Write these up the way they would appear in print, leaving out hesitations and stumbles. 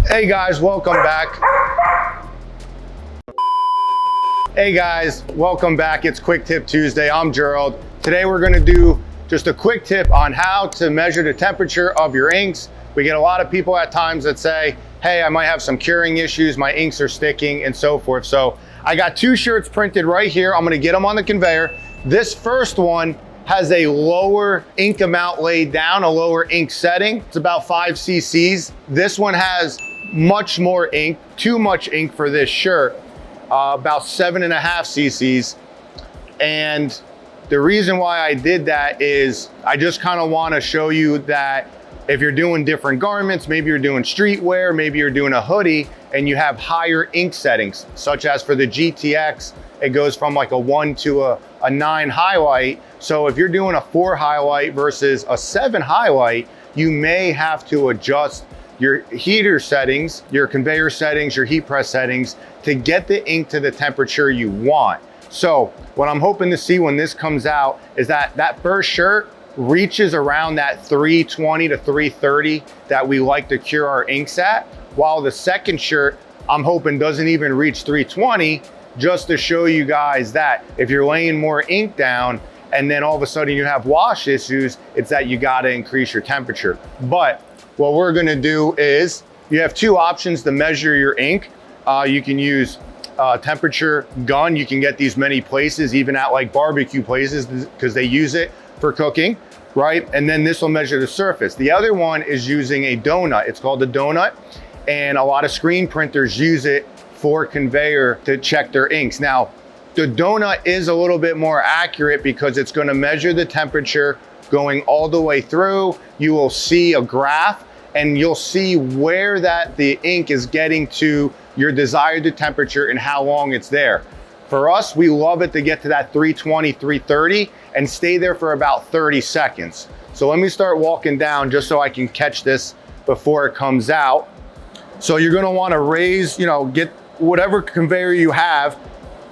Hey guys, welcome back. Hey guys, welcome back. It's Quick Tip Tuesday. I'm Gerald. Today we're gonna do just a quick tip on how to measure the temperature of your inks. We get a lot of people at times that say, hey, I might have some curing issues, my inks are sticking and so forth. So I got two shirts printed right here. I'm gonna get them on the conveyor. This first one has a lower ink amount laid down, a lower ink setting. It's about 5 cc's. This one has much more ink, too much ink for this shirt, about 7.5 cc's. And the reason why I did that is I just kind of want to show you that if you're doing different garments, maybe you're doing streetwear, maybe you're doing a hoodie and you have higher ink settings, such as for the GTX, it goes from like a 1 to a 9 highlight. So if you're doing a 4 highlight versus a 7 highlight, you may have to adjust your heater settings, your conveyor settings, your heat press settings to get the ink to the temperature you want. So what I'm hoping to see when this comes out is that that first shirt reaches around that 320 to 330 that we like to cure our inks at, while the second shirt I'm hoping doesn't even reach 320, just to show you guys that if you're laying more ink down and then all of a sudden you have wash issues, it's that you gotta increase your temperature. But what we're gonna do is, you have two options to measure your ink. You can use a temperature gun. You can get these many places, even at like barbecue places, because they use it for cooking, right? And then this will measure the surface. The other one is using a donut. It's called a donut, and a lot of screen printers use it for conveyor to check their inks. Now, the donut is a little bit more accurate because it's gonna measure the temperature going all the way through. You will see a graph and you'll see where the ink is getting to your desired temperature and how long it's there. For us, we love it to get to that 320, 330 and stay there for about 30 seconds. So let me start walking down just so I can catch this before it comes out. So you're gonna wanna raise, get whatever conveyor you have,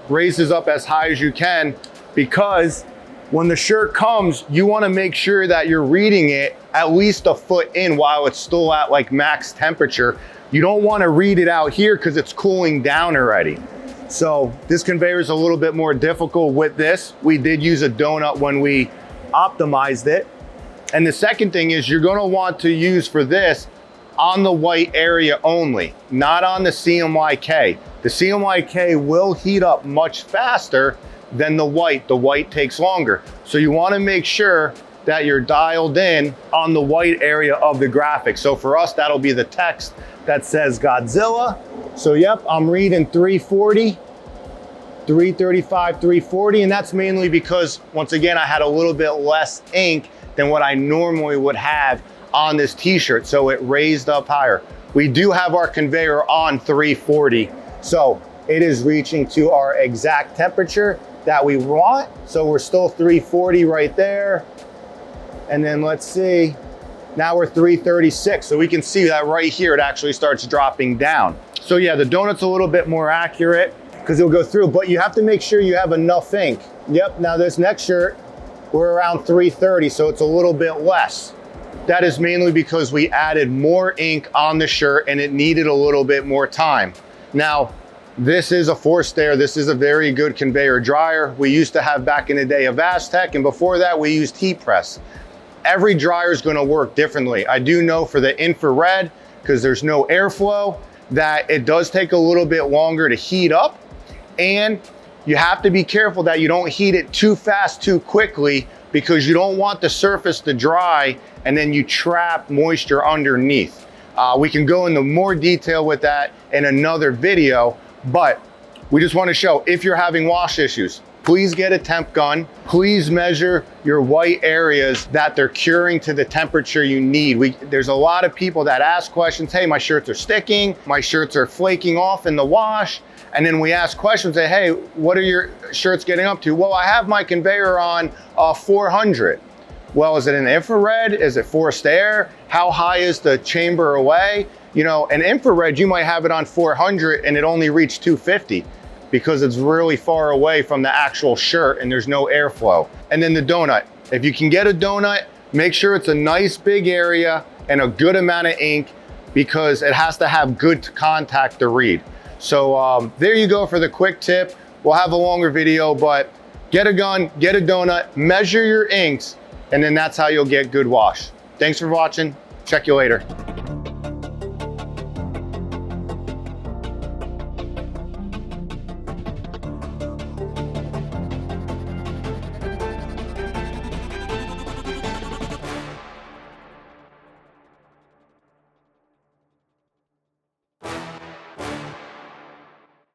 raise this up as high as you can, because when the shirt comes, you wanna make sure that you're reading it at least a foot in while it's still at like max temperature. You don't wanna read it out here because it's cooling down already. So this conveyor is a little bit more difficult with this. We did use a donut when we optimized it. And the second thing is you're gonna want to use for this on the white area only, not on the CMYK. The CMYK will heat up much faster than the white. The white takes longer. So you wanna make sure that you're dialed in on the white area of the graphic. So for us, that'll be the text that says Godzilla. So yep, I'm reading 340, 335, 340, and that's mainly because, once again, I had a little bit less ink than what I normally would have on this t-shirt, so it raised up higher. We do have our conveyor on 340, so it is reaching to our exact temperature that we want. So we're still 340 right there. And then let's see, now we're 336. So we can see that right here, it actually starts dropping down. So yeah, the donut's a little bit more accurate because it'll go through, but you have to make sure you have enough ink. Yep, now this next shirt, we're around 330, so it's a little bit less. That is mainly because we added more ink on the shirt and it needed a little bit more time. Now, this is a forced air. This is a very good conveyor dryer. We used to have back in the day a Vastec, and before that we used heat press. Every dryer is gonna work differently. I do know for the infrared, because there's no airflow, that it does take a little bit longer to heat up, and you have to be careful that you don't heat it too fast, too quickly, because you don't want the surface to dry and then you trap moisture underneath. We can go into more detail with that in another video, but we just want to show, if you're having wash issues, please get a temp gun. Please measure your white areas that they're curing to the temperature you need. There's a lot of people that ask questions, hey, my shirts are sticking, my shirts are flaking off in the wash. And then we ask questions, say, hey, what are your shirts getting up to? Well, I have my conveyor on 400. Well, is it an infrared? Is it forced air? How high is the chamber away? An infrared, you might have it on 400 and it only reached 250 because it's really far away from the actual shirt and there's no airflow. And then the donut. If you can get a donut, make sure it's a nice big area and a good amount of ink. because it has to have good contact to read. So there you go for the quick tip. We'll have a longer video, but get a gun, get a donut, measure your inks, and then that's how you'll get good wash. Thanks for watching. Check you later.